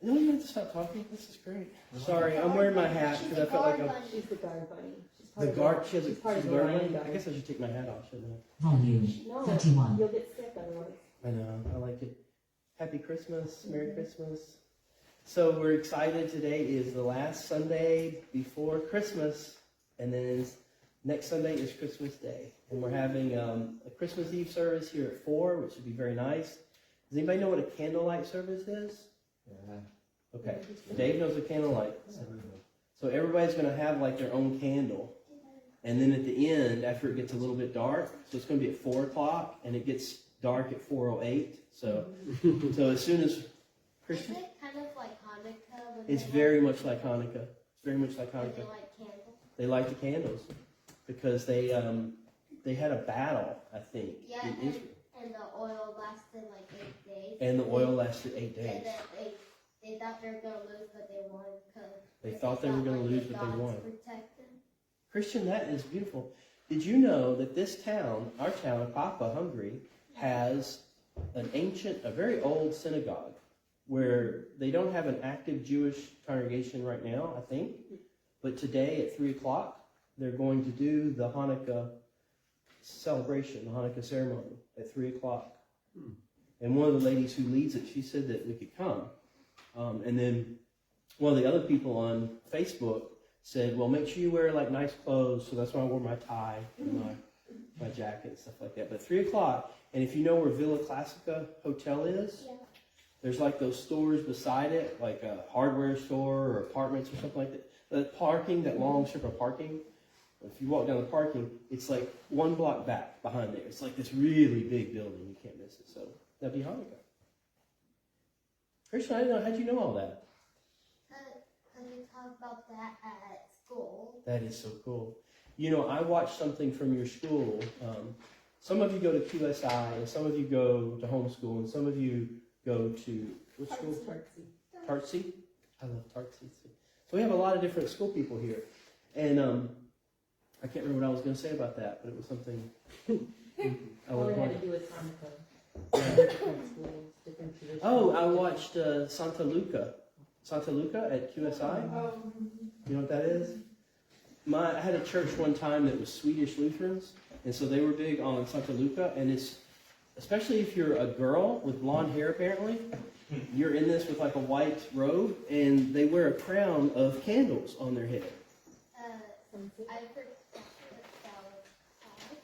No, you have to stop talking. This is great. Sorry, I'm wearing my hat because I felt like I'm... She's the guard bunny. The guard, she has she's part she's of the learning. line guard. I guess I should take my hat off, shouldn't Volume No, 31. you'll get sick otherwise. I? I know, I like it. Happy Christmas, Merry Christmas. So we're excited. Today is the last Sunday before Christmas, and then next Sunday is Christmas Day. And we're having a Christmas Eve service here at 4, which would be very nice. Does anybody know what a candlelight service is? Yeah. Okay, Dave knows a candlelight. So everybody's going to have like their own candle. And then at the end, after it gets a little bit dark, so it's going to be at 4 o'clock, and it gets dark at 4:08. So as soon as Christian, Is it kind of like Hanukkah? when it's they very have- much like Hanukkah. It's very much like when Hanukkah. They like candles. They light the candles because they had a battle, I think. Yeah, in Israel. and the oil lasted like 8 days. And the oil lasted 8 And days. then they thought they were gonna lose, but they won because They thought they were going to lose, but they won. Protect them. Christian, that is beautiful. Did you know that this town, our town, Papa, Hungary, has a very old synagogue where they don't have an active Jewish congregation right now, I think. But today at 3 o'clock, they're going to do the Hanukkah celebration, the Hanukkah ceremony at 3 o'clock. And one of the ladies who leads it, she said that we could come. And then one of the other people on Facebook said, well, make sure you wear like nice clothes. So that's why I wore my tie and my jacket and stuff like that. But 3 o'clock, and if you know where Villa Classica Hotel is, Yeah. there's like those stores beside it, like a hardware store or apartments or something like that. The parking, that long strip of parking, if you walk down the parking, it's like 1 block back behind there. It's like this really big building. You can't miss it. So that'd be Hanukkah. Christian, I didn't know. How'd you know all that? Because we talk about that at school. That is so cool. You know, I watched something from your school. Some of you go to QSI, and some of you go to homeschool, and some of you go to, what school? Tartsy. I love Tartsy. So we have a lot of different school people here. And I can't remember what I was going to say about that, but it was something I All was it going had to do with Hanukkah. Yeah. Different schools, different traditions. Oh, I watched Santa Luca. Santa Luca at QSI. You know what that is? I had a church one time that was Swedish Lutherans, and so they were big on Santa Luca, and it's, especially if you're a girl with blonde hair apparently, you're in this with like a white robe, and they wear a crown of candles on their head. I forgot what that was called.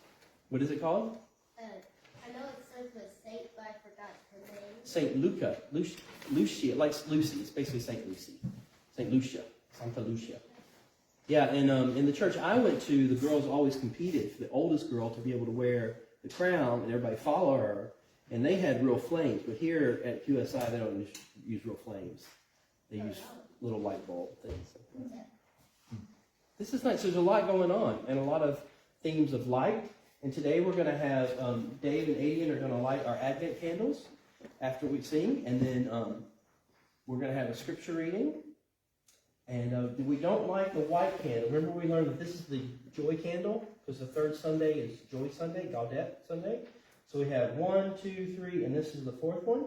What is it called? I know it starts with Saint, but I forgot her name. Saint Luca. Lucia, like Lucy. It's basically Saint Lucy. Saint Lucia. Santa Lucia. Yeah, and in the church I went to, the girls always competed for the oldest girl to be able to wear the crown, and everybody follow her. And they had real flames, but here at QSI they don't use real flames. They use little light bulb things. This is nice. There's a lot going on, and a lot of themes of light. And today we're going to have Dave and Adian are going to light our Advent candles after we sing, and then we're going to have a scripture reading. And we don't light the white candle. Remember we learned that this is the joy candle, because the third Sunday is Joy Sunday, Gaudete Sunday. So we have 1, 2, 3, and this is the fourth one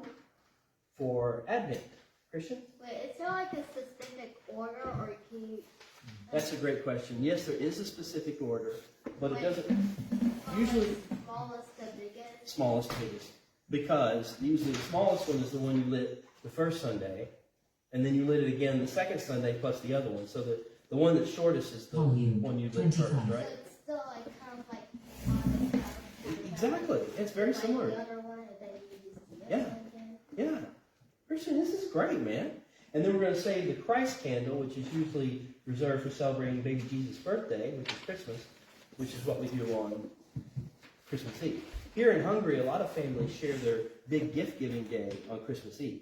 for Advent. Christian? Wait, is there like a specific order, or can you... That's a great question. Yes, there is a specific order, but it Like, doesn't from, usually like, smallest to biggest? smallest to biggest. Because usually the smallest one is the one you lit the first Sunday, and then you lit it again the second Sunday plus the other one. So the one that's shortest is the Volume one you lit first, 25. right? So it's still like kind of like Hanukkah. Exactly. It's very Like similar. the other one, and then you use the Yeah. other one again. Yeah. Christian, this is great, man. And then we're going to say the Christ candle, which is usually reserved for celebrating baby Jesus' birthday, which is Christmas, which is what we do on Christmas Eve. Here in Hungary, a lot of families share their big gift-giving day on Christmas Eve.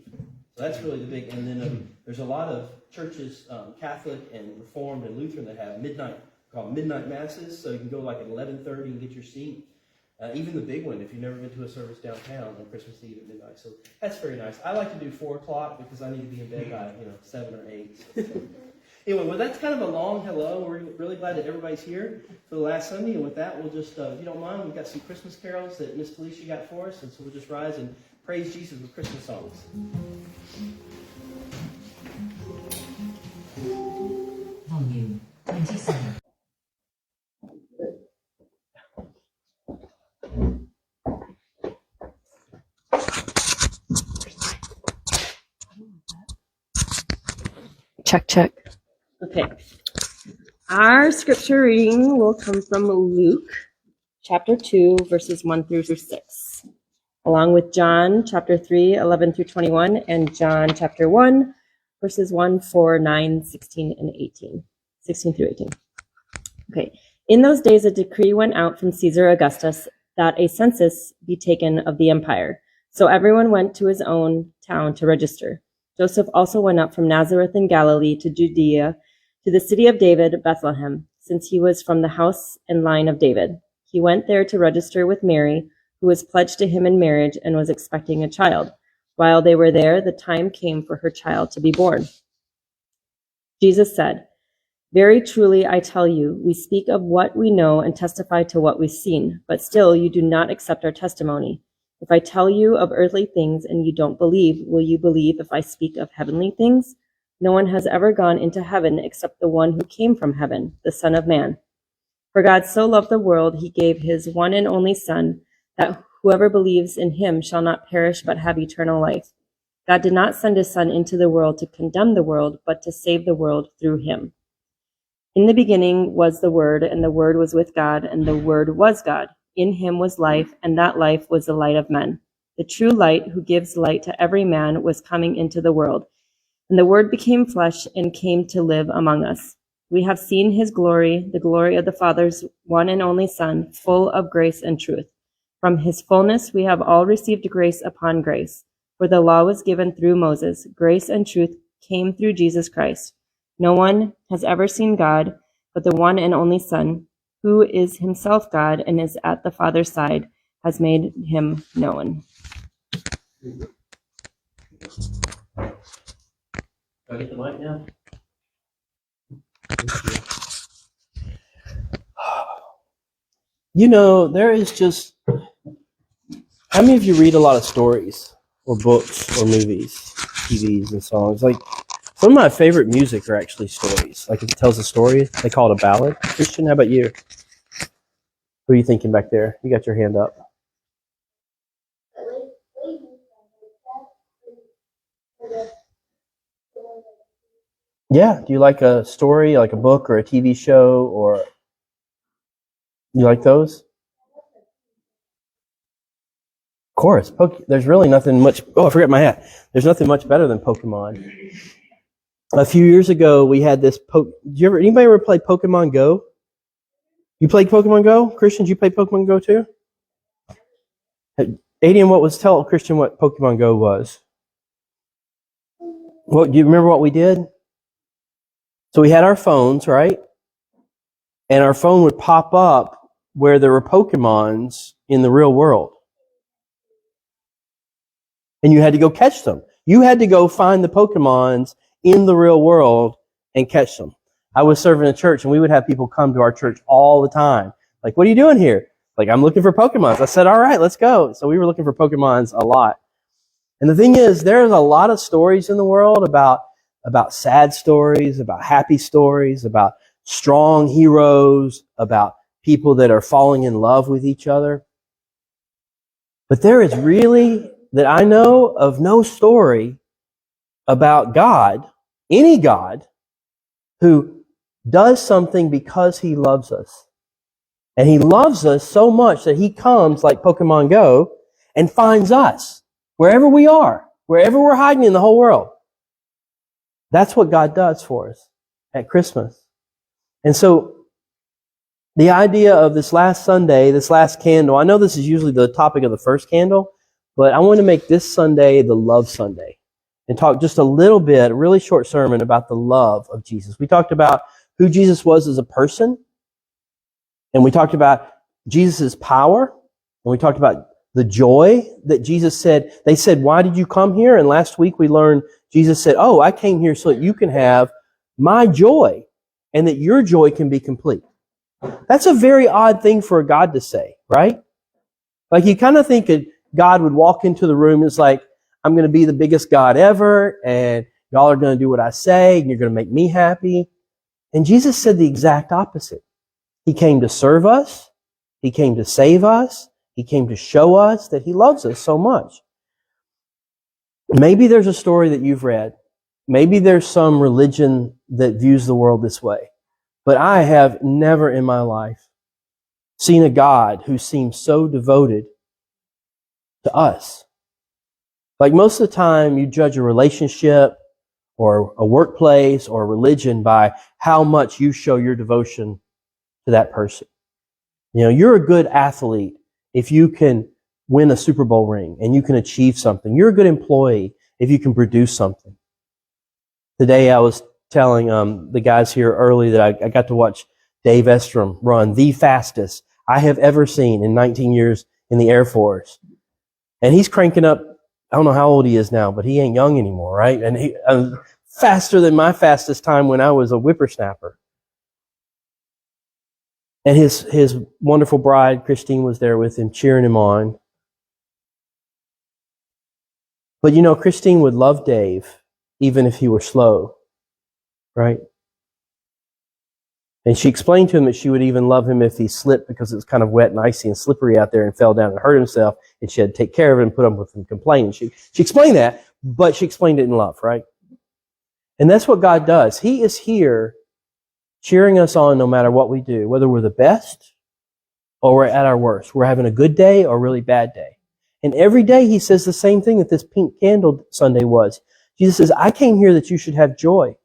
So that's really the big, and then there's a lot of churches, Catholic and Reformed and Lutheran, that have called midnight masses, so you can go like at 11:30 and get your seat. Even the big one, if you've never been to a service downtown on Christmas Eve at midnight. So that's very nice. I like to do 4 o'clock because I need to be in bed by 7 or 8. So. Anyway, well, that's kind of a long hello. We're really glad that everybody's here for the last Sunday. And with that, we'll just, if you don't mind, we've got some Christmas carols that Miss Felicia got for us. And so we'll just rise and praise Jesus with Christmas songs. Check, check. Okay. Our scripture reading will come from Luke chapter 2, verses 1 through 6, along with John chapter 3, 11 through 21, and John chapter 1, verses 1, 4, 9, 16, and 18. 16 through 18. Okay. In those days, a decree went out from Caesar Augustus that a census be taken of the empire. So everyone went to his own town to register. Joseph also went up from Nazareth in Galilee to Judea, to the city of David, Bethlehem, since he was from the house and line of David. He went there to register with Mary, who was pledged to him in marriage and was expecting a child. While they were there, the time came for her child to be born. Jesus said, "Very truly I tell you, we speak of what we know and testify to what we've seen, but still you do not accept our testimony. If I tell you of earthly things and you don't believe, will you believe if I speak of heavenly things? No one has ever gone into heaven except the one who came from heaven, the Son of Man. For God so loved the world, he gave his one and only Son, that whoever believes in him shall not perish but have eternal life. God did not send his Son into the world to condemn the world, but to save the world through him. In the beginning was the Word, and the Word was with God, and the Word was God. In him was life, and that life was the light of men. The true light, who gives light to every man, was coming into the world. And the Word became flesh and came to live among us. We have seen his glory, the glory of the Father's one and only Son, full of grace and truth. From his fullness we have all received grace upon grace. For the law was given through Moses. Grace and truth came through Jesus Christ. No one has ever seen God, but the one and only Son, who is himself God and is at the Father's side, has made him known." Do I get the mic now? You know, there is just... How many of you read a lot of stories or books or movies, TVs and songs? Like, some of my favorite music are actually stories. Like, if it tells a story, they call it a ballad. Christian, how about you? What are you thinking back there? You got your hand up. Yeah. Do you like a story, like a book or a TV show, or you like those? Of course. There's really nothing much. Oh, I forgot my hat. There's nothing much better than Pokemon. A few years ago, we had this. Anybody ever play Pokemon Go? You played Pokemon Go? Christian, did you play Pokemon Go too? Adian, tell Christian what Pokemon Go was. Well, do you remember what we did? So we had our phones, right? And our phone would pop up where there were Pokemons in the real world. And you had to go catch them. You had to go find the Pokemons in the real world and catch them. I was serving a church, and we would have people come to our church all the time. Like, what are you doing here? Like, I'm looking for Pokemons. I said, all right, let's go. So we were looking for Pokemons a lot. And the thing is, there's a lot of stories in the world about sad stories, about happy stories, about strong heroes, about people that are falling in love with each other. But there is really, that I know of, no story about God, any God, who does something because he loves us. And he loves us so much that he comes, like Pokemon Go, and finds us wherever we are, wherever we're hiding in the whole world. That's what God does for us at Christmas. And so the idea of this last Sunday, this last candle, I know this is usually the topic of the first candle, but I want to make this Sunday the Love Sunday and talk just a little bit, a really short sermon about the love of Jesus. We talked about who Jesus was as a person, and we talked about Jesus' power, and we talked about the joy that Jesus said. They said, why did you come here? And last week we learned Jesus said, oh, I came here so that you can have my joy and that your joy can be complete. That's a very odd thing for a God to say, right? Like, you kind of think that God would walk into the room and it's like, I'm going to be the biggest God ever, and y'all are going to do what I say, and you're going to make me happy. And Jesus said the exact opposite. He came to serve us. He came to save us. He came to show us that he loves us so much. Maybe there's a story that you've read. maybe there's some religion that views the world this way, but I have never in my life seen a God who seems so devoted to us. Like most of the time, you judge a relationship or a workplace or a religion by how much you show your devotion to that person. You know, you're a good athlete if you can win a Super Bowl ring and you can achieve something. You're a good employee if you can produce something. Today I was telling the guys here early that I got to watch Dave Estrom run the fastest I have ever seen in 19 years in the Air Force. And he's cranking up, I don't know how old he is now, but he ain't young anymore, right? And he faster than my fastest time when I was a whippersnapper. And his wonderful bride, Christine, was there with him, cheering him on. But you know, Christine would love Dave even if he were slow, right? And she explained to him that she would even love him if he slipped because it was kind of wet and icy and slippery out there and fell down and hurt himself, and she had to take care of him and put up with him complaining. She explained that, but she explained it in love, right? And that's what God does. He is here cheering us on no matter what we do, whether we're the best or we're at our worst. We're having a good day or a really bad day. And every day he says the same thing that this pink candle Sunday was. Jesus says, I came here that you should have joy.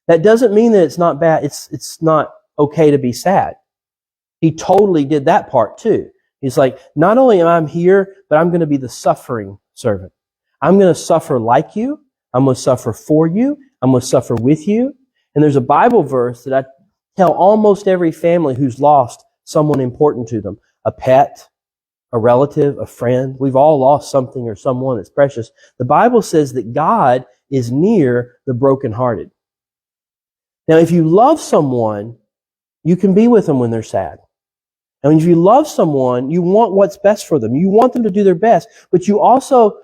That doesn't mean that it's not bad. It's not okay to be sad. He totally did that part too. He's like, not only am I here, but I'm going to be the suffering servant. I'm going to suffer like you. I'm going to suffer for you. I'm going to suffer with you. And there's a Bible verse that I tell almost every family who's lost someone important to them. A pet, a relative, a friend. We've all lost something or someone that's precious. The Bible says that God is near the brokenhearted. Now, if you love someone, you can be with them when they're sad. And if you love someone, you want what's best for them. You want them to do their best, but you also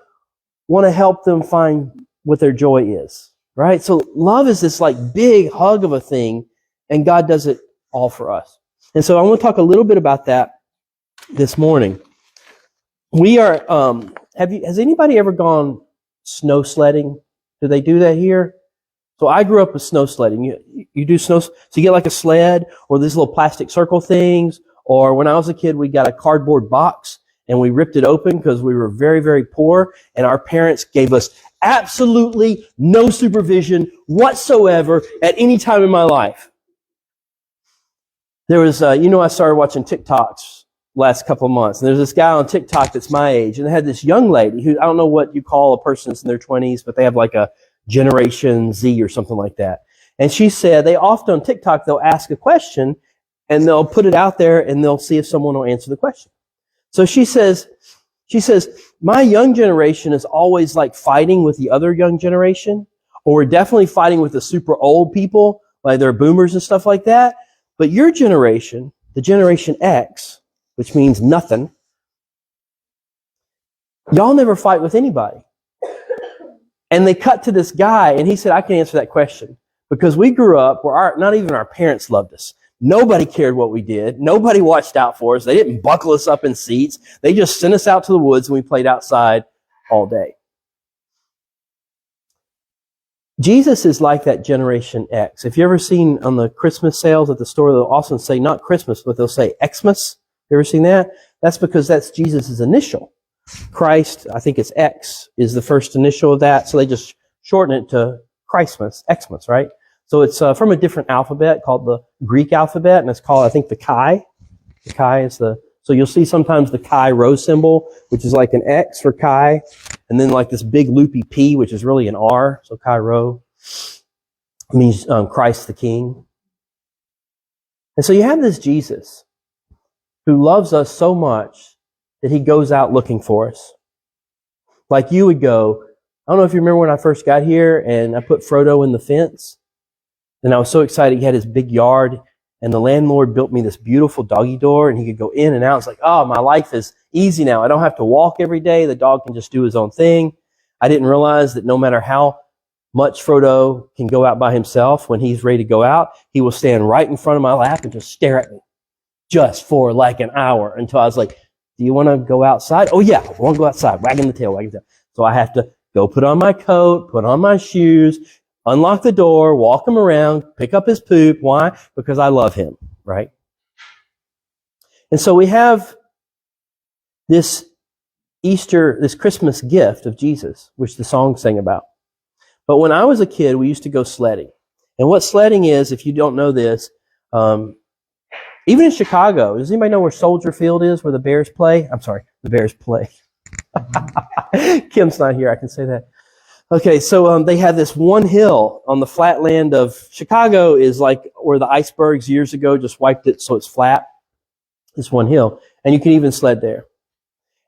want to help them find what their joy is, right? So love is this like big hug of a thing, and God does it all for us. And so I want to talk a little bit about that this morning. We are, has anybody ever gone snow sledding? Do they do that here? So I grew up with snow sledding. You do snow, so you get like a sled or these little plastic circle things. Or when I was a kid, we got a cardboard box and we ripped it open because we were very, very poor. And our parents gave us absolutely no supervision whatsoever at any time in my life. There was, I started watching TikToks last couple of months. And there's this guy on TikTok that's my age. And they had this young lady who, I don't know what you call a person that's in their 20s, but they have like a Generation Z or something like that. And she said they often on TikTok, they'll ask a question and they'll put it out there and they'll see if someone will answer the question. So she says, my young generation is always like fighting with the other young generation, or we're definitely fighting with the super old people, like they're boomers and stuff like that. But your generation, the Generation X, which means nothing, y'all never fight with anybody. And they cut to this guy, and he said, I can answer that question. Because we grew up where not even our parents loved us. Nobody cared what we did. Nobody watched out for us. They didn't buckle us up in seats. They just sent us out to the woods, and we played outside all day. Jesus is like that Generation X. If you ever seen on the Christmas sales at the store, they'll often say not Christmas, but they'll say Xmas. You ever seen that? That's because that's Jesus' initial. Christ, I think it's X, is the first initial of that. So they just shorten it to Christmas, Xmas, right? So it's from a different alphabet called the Greek alphabet, and it's called, I think, the Chi. The Chi is so you'll see sometimes the Chi rho symbol, which is like an X for Chi, and then like this big loopy P, which is really an R. So Chi rho means Christ the King. And so you have this Jesus who loves us so much that he goes out looking for us. Like you would go, I don't know if you remember when I first got here and I put Frodo in the fence. And I was so excited. He had his big yard and the landlord built me this beautiful doggy door and he could go in and out. It's like, oh, my life is easy now. I don't have to walk every day. The dog can just do his own thing. I didn't realize that no matter how much Frodo can go out by himself, when he's ready to go out, he will stand right in front of my lap and just stare at me just for like an hour until I was like, do you want to go outside? Oh, yeah, I want to go outside, wagging the tail. So I have to go put on my coat, put on my shoes, unlock the door, walk him around, pick up his poop. Why? Because I love him, right? And so we have this Easter, this Christmas gift of Jesus, which the song sang about. But when I was a kid, we used to go sledding. And what sledding is, if you don't know this, even in Chicago, does anybody know where Soldier Field is, where the Bears play? I'm sorry, the Bears play. Kim's not here, I can say that. Okay, so they had this one hill on the flat land of Chicago, is like where the icebergs years ago just wiped it so it's flat. This one hill. And you can even sled there.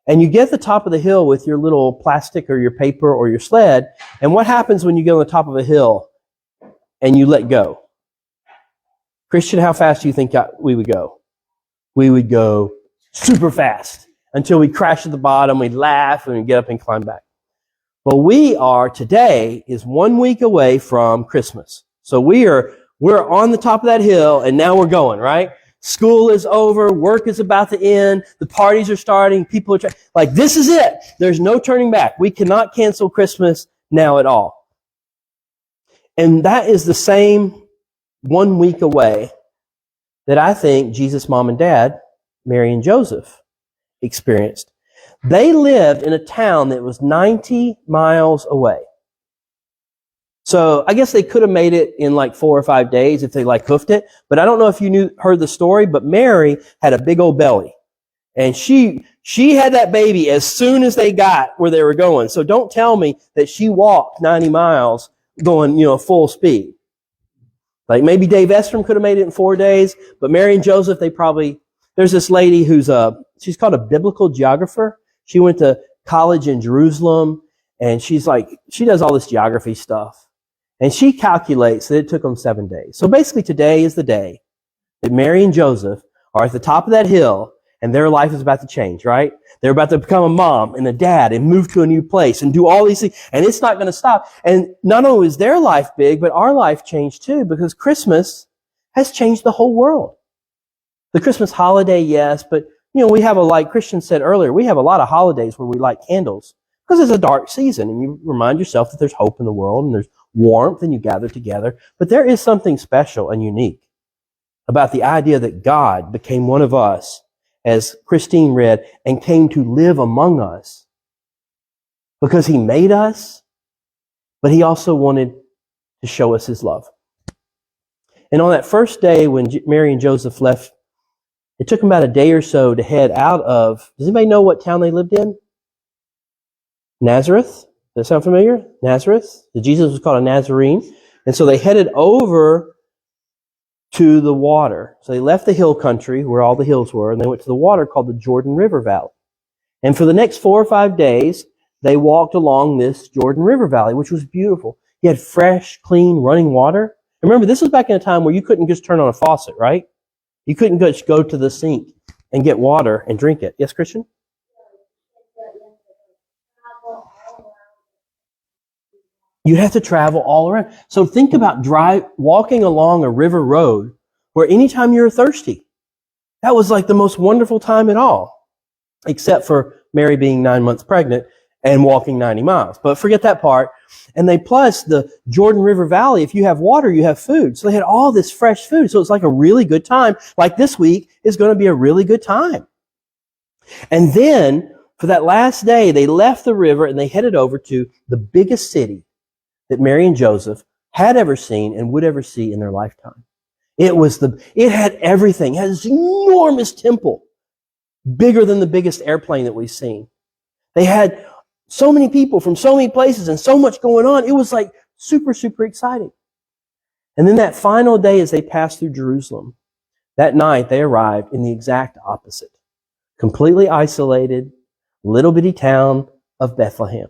And you get to the top of the hill with your little plastic or your paper or your sled. And what happens when you get on the top of a hill and you let go? Christian, how fast do you think we would go? We would go super fast until we crash at the bottom, we'd laugh, and we'd get up and climb back. Well, today is 1 week away from Christmas. So we're on the top of that hill, and now we're going, right? School is over, work is about to end, the parties are starting, people are like, this is it. There's no turning back. We cannot cancel Christmas now at all. And that is the same 1 week away that I think Jesus' mom and dad, Mary and Joseph, experienced. They lived in a town that was 90 miles away. So I guess they could have made it in like 4 or 5 days if they hoofed it. But I don't know if you heard the story, but Mary had a big old belly. And she had that baby as soon as they got where they were going. So don't tell me that she walked 90 miles going, full speed. Like maybe Dave Estrom could have made it in 4 days, but Mary and Joseph, there's this lady she's called a biblical geographer. She went to college in Jerusalem, and she does all this geography stuff. And she calculates that it took them 7 days. So basically today is the day that Mary and Joseph are at the top of that hill, and their life is about to change, right? They're about to become a mom and a dad and move to a new place and do all these things. And it's not going to stop. And not only is their life big, but our life changed too, because Christmas has changed the whole world. The Christmas holiday, yes, but we have like Christian said earlier, we have a lot of holidays where we light candles because it's a dark season and you remind yourself that there's hope in the world and there's warmth and you gather together. But there is something special and unique about the idea that God became one of us, as Christine read, and came to live among us because he made us, but he also wanted to show us his love. And on that first day when Mary and Joseph left, it took them about a day or so to head out of, does anybody know what town they lived in? Nazareth? Does that sound familiar? Nazareth? Jesus was called a Nazarene. And so they headed over to the water. So they left the hill country where all the hills were, and they went to the water called the Jordan River Valley. And for the next 4 or 5 days, they walked along this Jordan River Valley, which was beautiful. You had fresh, clean, running water. Remember, this was back in a time where you couldn't just turn on a faucet, right? You couldn't just go to the sink and get water and drink it. Yes, Christian? You'd have to travel all around. So think about walking along a river road where anytime you were thirsty, that was like the most wonderful time at all, except for Mary being 9 months pregnant and walking 90 miles. But forget that part. And plus the Jordan River Valley, if you have water, you have food. So they had all this fresh food. So it's like a really good time. Like this week is going to be a really good time. And then for that last day, they left the river and they headed over to the biggest city that Mary and Joseph had ever seen and would ever see in their lifetime. It had everything. It had this enormous temple, bigger than the biggest airplane that we've seen. They had so many people from so many places and so much going on. It was like super, super exciting. And then that final day as they passed through Jerusalem, that night they arrived in the exact opposite. Completely isolated, little bitty town of Bethlehem.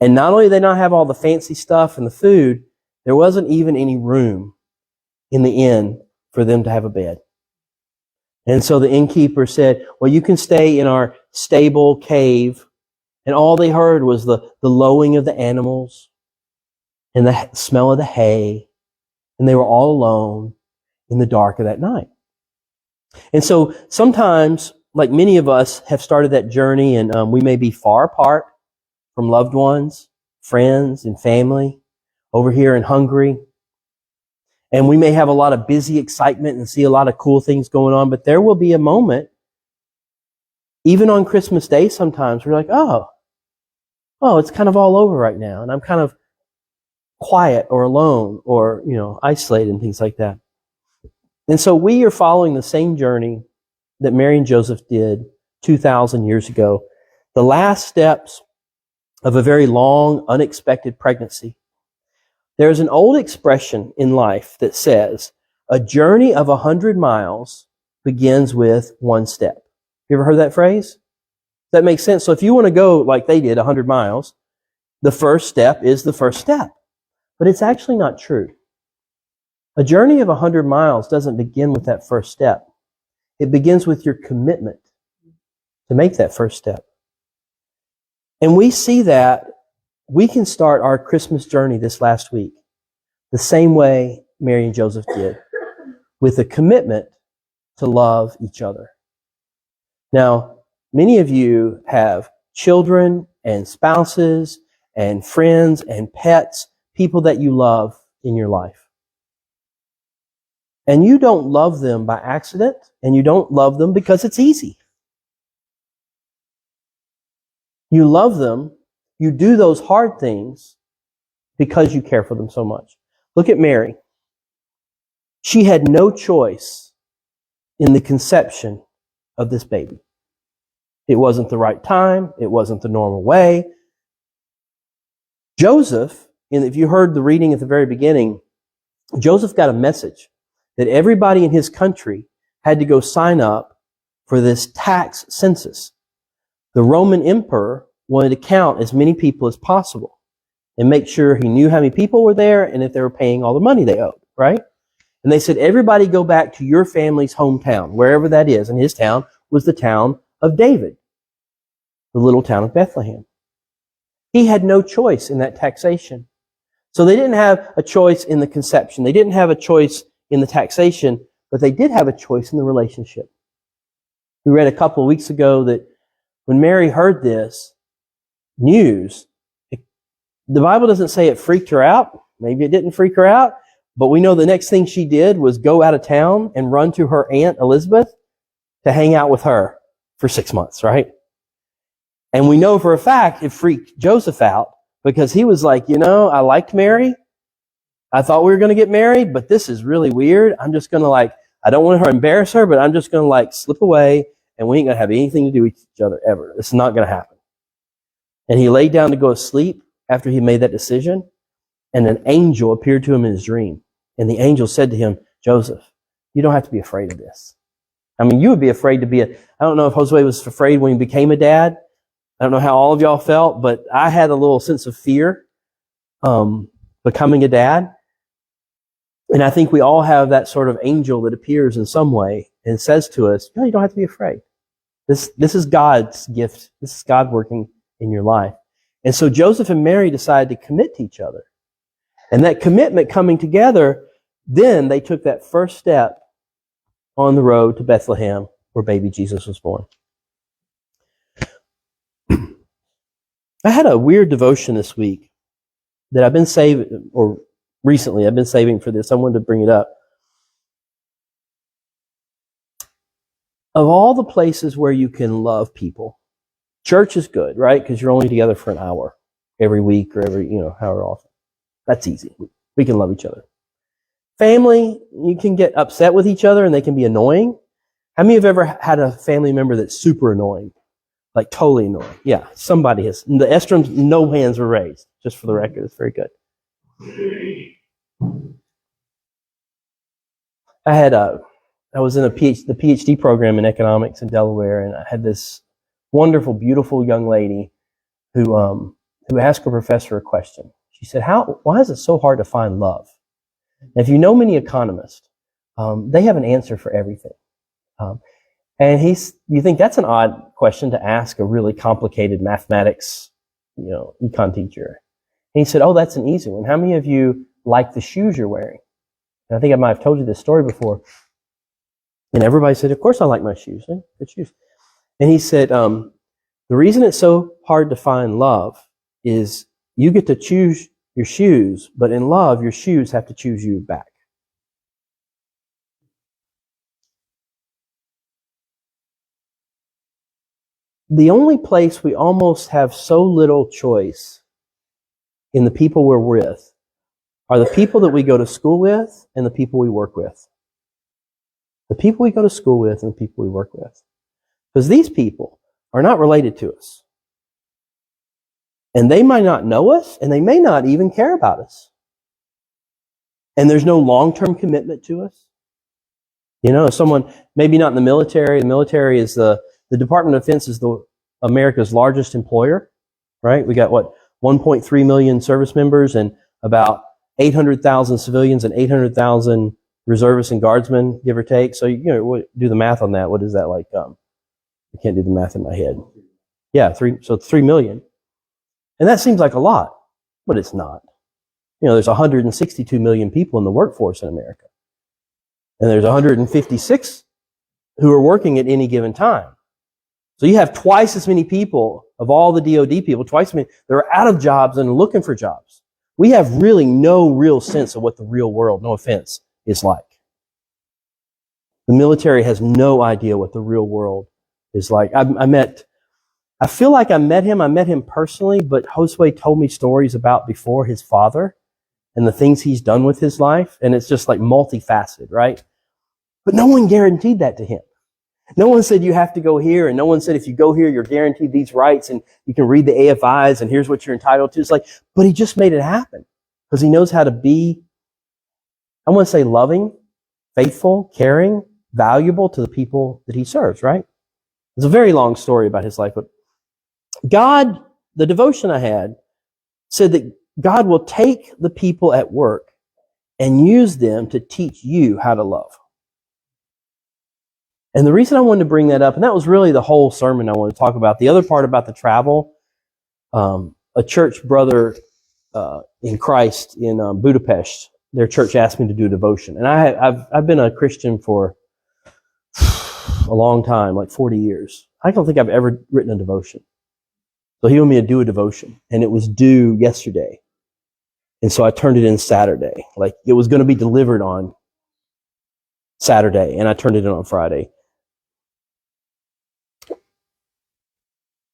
And not only did they not have all the fancy stuff and the food, there wasn't even any room in the inn for them to have a bed. And so the innkeeper said, well, you can stay in our stable cave. And all they heard was the lowing of the animals and the smell of the hay. And they were all alone in the dark of that night. And so sometimes, like many of us have started that journey, and we may be far apart from loved ones, friends, and family. over here in Hungary. And we may have a lot of busy excitement and see a lot of cool things going on, but there will be a moment, even on Christmas Day sometimes, we're like, oh, it's kind of all over right now. And I'm kind of quiet or alone or, isolated and things like that. And so we are following the same journey that Mary and Joseph did 2,000 years ago. The last steps of a very long, unexpected pregnancy. There's an old expression in life that says, a journey of 100 miles begins with one step. You ever heard that phrase? That makes sense. So if you want to go like they did, 100 miles, the first step is the first step. But it's actually not true. A journey of 100 miles doesn't begin with that first step. It begins with your commitment to make that first step. And we see that we can start our Christmas journey this last week the same way Mary and Joseph did, with a commitment to love each other. Now, many of you have children and spouses and friends and pets, people that you love in your life. And you don't love them by accident, and you don't love them because it's easy. You love them, you do those hard things because you care for them so much. Look at Mary. She had no choice in the conception of this baby. It wasn't the right time. It wasn't the normal way. Joseph, and if you heard the reading at the very beginning, Joseph got a message that everybody in his country had to go sign up for this tax census. The Roman emperor wanted to count as many people as possible and make sure he knew how many people were there and if they were paying all the money they owed, right? And they said, everybody go back to your family's hometown, wherever that is. And his town was the town of David, the little town of Bethlehem. He had no choice in that taxation. So they didn't have a choice in the conception. They didn't have a choice in the taxation, but they did have a choice in the relationship. We read a couple of weeks ago that when Mary heard this news, the Bible doesn't say it freaked her out. Maybe it didn't freak her out, but we know the next thing she did was go out of town and run to her Aunt Elizabeth to hang out with her for 6 months, right? And we know for a fact it freaked Joseph out because he was like, I liked Mary. I thought we were going to get married, but this is really weird. I'm just going to I don't want to embarrass her, but I'm just going to slip away and we ain't going to have anything to do with each other ever. This is not going to happen. And he laid down to go to sleep after he made that decision, and an angel appeared to him in his dream. And the angel said to him, Joseph, you don't have to be afraid of this. I mean, you would be afraid to be I don't know if Josue was afraid when he became a dad. I don't know how all of y'all felt, but I had a little sense of fear becoming a dad. And I think we all have that sort of angel that appears in some way and says to us, no, you don't have to be afraid. This is God's gift. This is God working in your life. And so Joseph and Mary decided to commit to each other. And that commitment coming together, then they took that first step on the road to Bethlehem where baby Jesus was born. I had a weird devotion this week that I've been saving, or recently I've been saving for this. I wanted to bring it up. Of all the places where you can love people, church is good, right? Because you're only together for an hour every week or every, however often. That's easy. We can love each other. Family, you can get upset with each other and they can be annoying. How many have ever had a family member that's super annoying? Like totally annoying? Yeah, somebody has. The Estroms, no hands were raised, just for the record. It's very good. I was in the PhD program in economics in Delaware, and I had this wonderful, beautiful young lady who asked her professor a question. She said, why is it so hard to find love? And if you know many economists, they have an answer for everything. And you think that's an odd question to ask a really complicated mathematics, econ teacher. And he said, that's an easy one. How many of you like the shoes you're wearing? And I think I might have told you this story before. And everybody said, of course I like my shoes. Good shoes. And he said, the reason it's so hard to find love is you get to choose your shoes, but in love, your shoes have to choose you back. The only place we almost have so little choice in the people we're with are the people that we go to school with and the people we work with. The people we go to school with and the people we work with. Because these people are not related to us. And they might not know us, and they may not even care about us. And there's no long-term commitment to us. You know, someone, maybe not in the military is the Department of Defense is America's largest employer, right? We got, 1.3 million service members and about 800,000 civilians and 800,000 reservists and guardsmen, give or take. So, do the math on that. What is that like? I can't do the math in my head. Yeah, 3 million. And that seems like a lot, but it's not. There's 162 million people in the workforce in America. And there's 156 who are working at any given time. So you have twice as many people of all the DoD people, twice as many, that are out of jobs and looking for jobs. We have really no real sense of what the real world, no offense, is like. The military has no idea what the real world is like. I feel like I met him personally, but Josue told me stories about before his father and the things he's done with his life, and it's just like multifaceted, right? But no one guaranteed that to him. No one said you have to go here, and no one said if you go here, you're guaranteed these rights, and you can read the AFIs, and here's what you're entitled to. It's like, but he just made it happen because he knows how to be, I want to say loving, faithful, caring, valuable to the people that he serves, right? It's a very long story about his life, but God, the devotion I had, said that God will take the people at work and use them to teach you how to love. And the reason I wanted to bring that up, and that was really the whole sermon I wanted to talk about. The other part about the travel, a church brother in Christ in Budapest, their church asked me to do a devotion. And I've been a Christian for a long time, like 40 years. I don't think I've ever written a devotion. So he wanted me to do a devotion, and it was due yesterday. And so I turned it in Saturday. Like it was going to be delivered on Saturday, and I turned it in on Friday.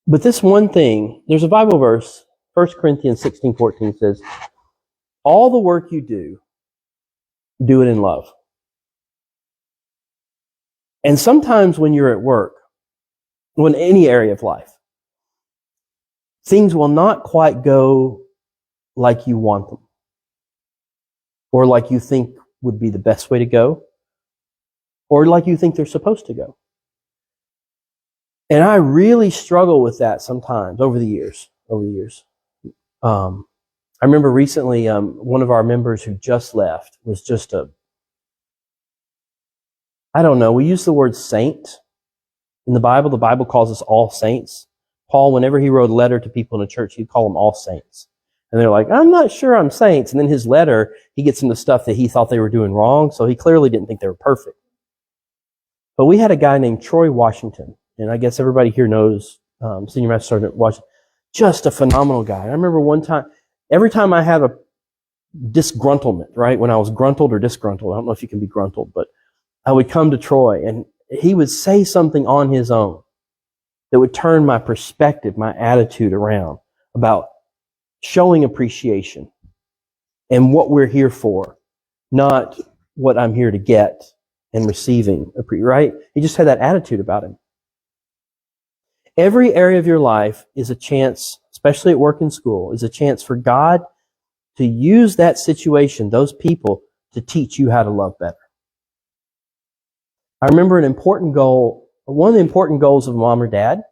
But this one thing, there's a Bible verse, 1 Corinthians 16:14 says, all the work you do it in love. And sometimes when you're at work, in any area of life, things will not quite go like you want them, or like you think would be the best way to go, or like you think they're supposed to go. And I really struggle with that sometimes over the years. I remember recently, one of our members who just left was just I don't know, we use the word saint in the Bible. The Bible calls us all saints. Paul, whenever he wrote a letter to people in a church, he'd call them all saints. And they're like, I'm not sure I'm saints. And then his letter, he gets into stuff that he thought they were doing wrong, so he clearly didn't think they were perfect. But we had a guy named Troy Washington, and I guess everybody here knows Senior Master Sergeant Washington. Just a phenomenal guy. I remember one time, every time I had a disgruntlement, right, when I was gruntled or disgruntled, I don't know if you can be gruntled, but I would come to Troy, and he would say something on his own that would turn my perspective, my attitude around about showing appreciation and what we're here for, not what I'm here to get and receiving, right? He just had that attitude about him. Every area of your life is a chance, especially at work and school, is a chance for God to use that situation, those people, to teach you how to love better. I remember an important goal, one of the important goals of mom or dad.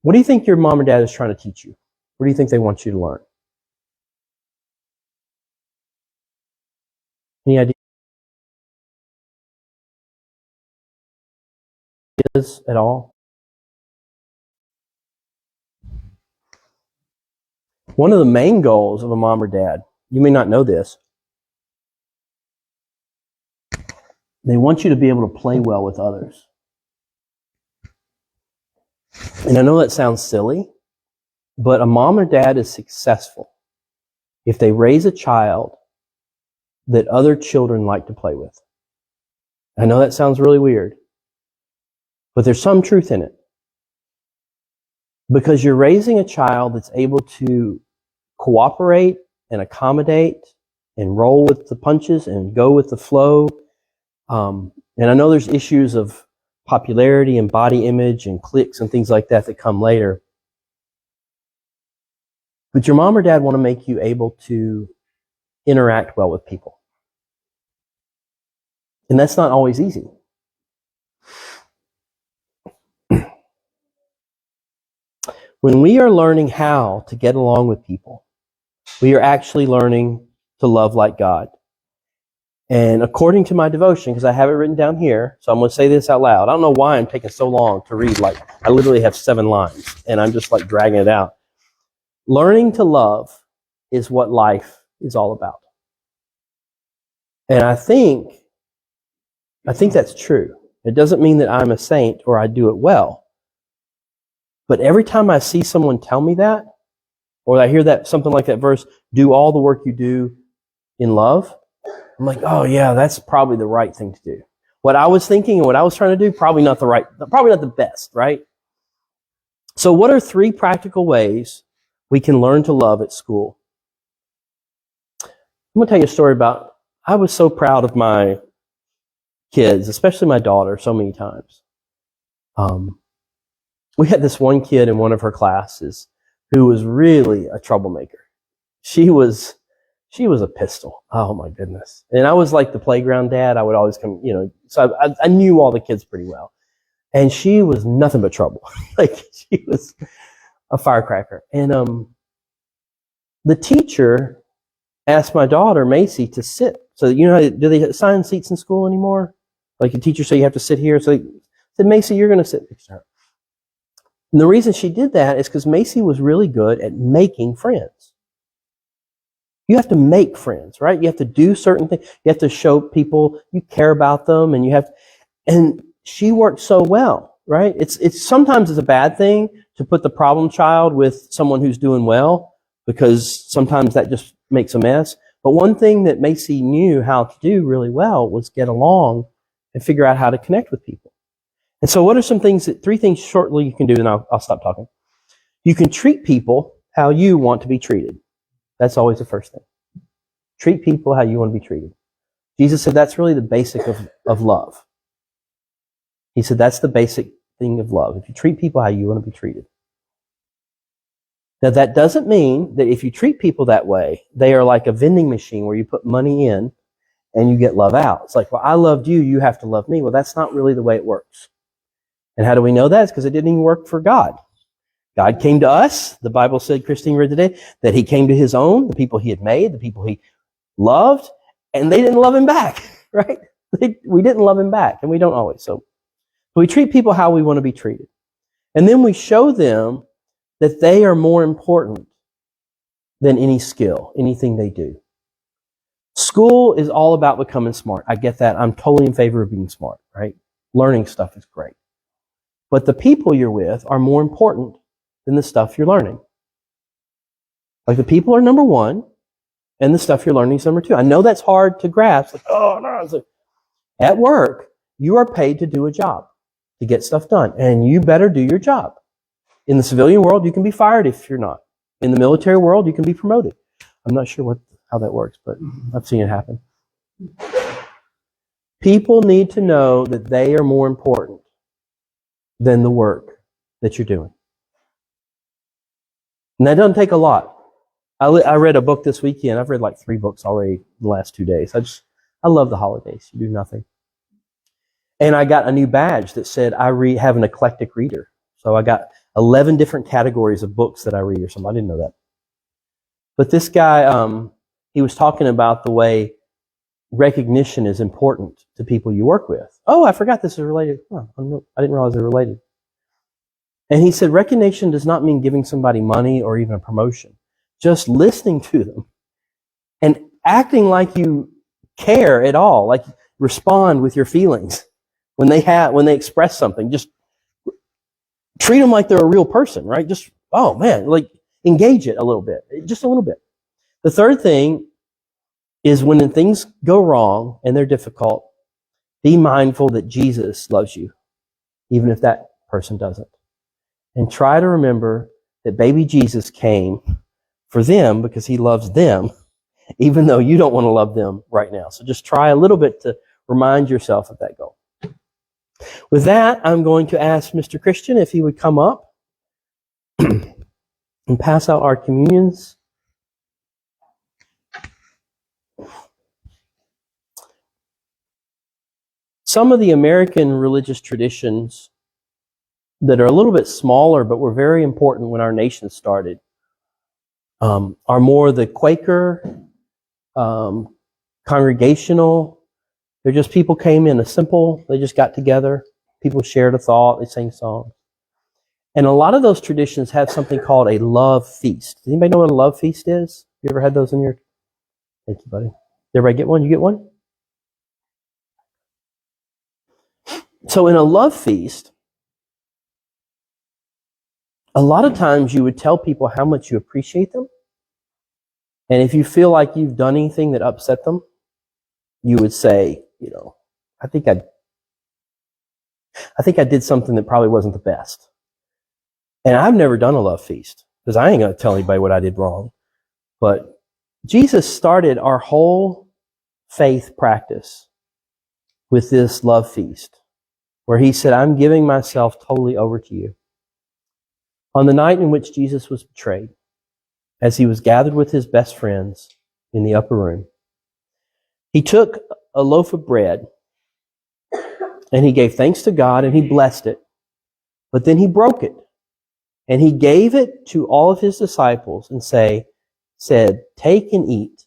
What do you think your mom or dad is trying to teach you? What do you think they want you to learn? Any ideas at all? One of the main goals of a mom or dad, you may not know this, they want you to be able to play well with others. And I know that sounds silly, but a mom or dad is successful if they raise a child that other children like to play with. I know that sounds really weird, but there's some truth in it. Because you're raising a child that's able to cooperate and accommodate and roll with the punches and go with the flow. And I know there's issues of popularity and body image and cliques and things like that that come later. But your mom or dad want to make you able to interact well with people. And that's not always easy. When we are learning how to get along with people, we are actually learning to love like God. And according to my devotion, because I have it written down here, so I'm going to say this out loud. I don't know why I'm taking so long to read. Like, I literally have 7 lines, and I'm just like dragging it out. Learning to love is what life is all about. And I think that's true. It doesn't mean that I'm a saint or I do it well. But every time I see someone tell me that, or I hear that something like that verse, do all the work you do in love, I'm like, oh yeah, that's probably the right thing to do. What I was thinking and what I was trying to do, probably not the best, right? So what are 3 practical ways we can learn to love at school? I'm going to tell you a story about, I was so proud of my kids, especially my daughter, so many times. We had this one kid in one of her classes who was really a troublemaker. She was a pistol. Oh my goodness. And I was like the playground dad. I would always come, so I knew all the kids pretty well. And she was nothing but trouble. Like, she was a firecracker. And the teacher asked my daughter, Macy, to sit. So, do they assign seats in school anymore? Like, a teacher say you have to sit here. So they said, Macy, you're going to sit next to her. And the reason she did that is because Macy was really good at making friends. You have to make friends, right? You have to do certain things. You have to show people you care about them, and she worked so well, right? It's sometimes it's a bad thing to put the problem child with someone who's doing well, because sometimes that just makes a mess. But one thing that Macy knew how to do really well was get along and figure out how to connect with people. And so what are 3 things shortly you can do, and I'll stop talking. You can treat people how you want to be treated. That's always the first thing. Treat people how you want to be treated. Jesus said that's really the basic of love. He said that's the basic thing of love. If you treat people how you want to be treated. Now, that doesn't mean that if you treat people that way, they are like a vending machine where you put money in and you get love out. It's like, well, I loved you, you have to love me. Well, that's not really the way it works. And how do we know that? It's because it didn't even work for God. God came to us. The Bible said, Christine read today, that he came to his own, the people he had made, the people he loved, and they didn't love him back, right? We didn't love him back, and we don't always. So we treat people how we want to be treated. And then we show them that they are more important than any skill, anything they do. School is all about becoming smart. I get that. I'm totally in favor of being smart, right? Learning stuff is great. But the people you're with are more important than the stuff you're learning. Like, the people are number 1, and the stuff you're learning is number 2. I know that's hard to grasp. Like, oh no. It's like, at work, you are paid to do a job, to get stuff done, and you better do your job. In the civilian world, you can be fired if you're not. In the military world, you can be promoted. I'm not sure how that works, but I've seen it happen. People need to know that they are more important than the work that you're doing. And that doesn't take a lot. I read a book this weekend. I've read like 3 books already in the last 2 days. I love the holidays. You do nothing. And I got a new badge that said I have an eclectic reader. So I got 11 different categories of books that I read or something. I didn't know that. But this guy, he was talking about the way recognition is important to people you work with. Oh, I forgot this is related. Oh, I didn't realize they're related. And he said recognition does not mean giving somebody money or even a promotion. Just listening to them and acting like you care at all, like respond with your feelings when they express something. Just treat them like they're a real person, right? Just, oh man, like engage it a little bit, just a little bit. The third thing is when things go wrong and they're difficult, be mindful that Jesus loves you, even if that person doesn't. And try to remember that baby Jesus came for them because he loves them, even though you don't want to love them right now. So just try a little bit to remind yourself of that goal. With that, I'm going to ask Mr. Christian if he would come up and pass out our communions. Some of the American religious traditions that are a little bit smaller but were very important when our nation started are more the Quaker, congregational. They're just people came in they just got together. People shared a thought, they sang songs. And a lot of those traditions have something called a love feast. Does anybody know what a love feast is? You ever had those in your... Thank you, buddy. Did everybody get one? You get one? So in a love feast, a lot of times you would tell people how much you appreciate them. And if you feel like you've done anything that upset them, you would say, I think I did something that probably wasn't the best. And I've never done a love feast because I ain't going to tell anybody what I did wrong. But Jesus started our whole faith practice with this love feast where he said, I'm giving myself totally over to you. On the night in which Jesus was betrayed, as he was gathered with his best friends in the upper room, he took a loaf of bread and he gave thanks to God and he blessed it. But then he broke it and he gave it to all of his disciples and said, take and eat,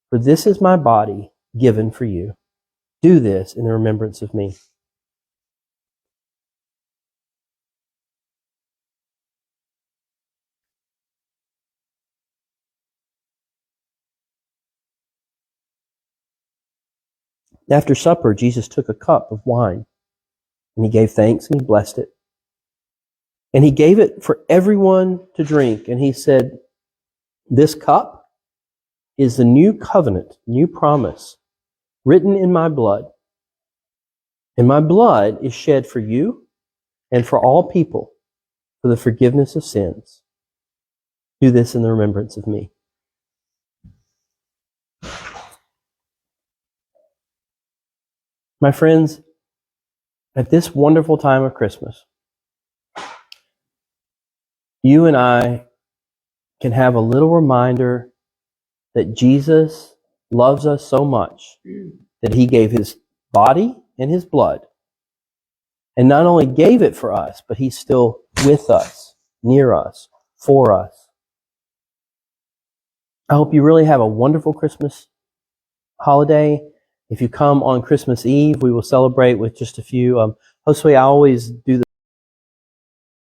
for this is my body given for you. Do this in the remembrance of me. After supper, Jesus took a cup of wine, and he gave thanks, and he blessed it. And he gave it for everyone to drink, and he said, this cup is the new covenant, new promise, written in my blood. And my blood is shed for you and for all people for the forgiveness of sins. Do this in the remembrance of me. My friends, at this wonderful time of Christmas, you and I can have a little reminder that Jesus loves us so much that he gave his body and his blood. And not only gave it for us, but he's still with us, near us, for us. I hope you really have a wonderful Christmas holiday. If you come on Christmas Eve, we will celebrate with just a few. Josue, I always do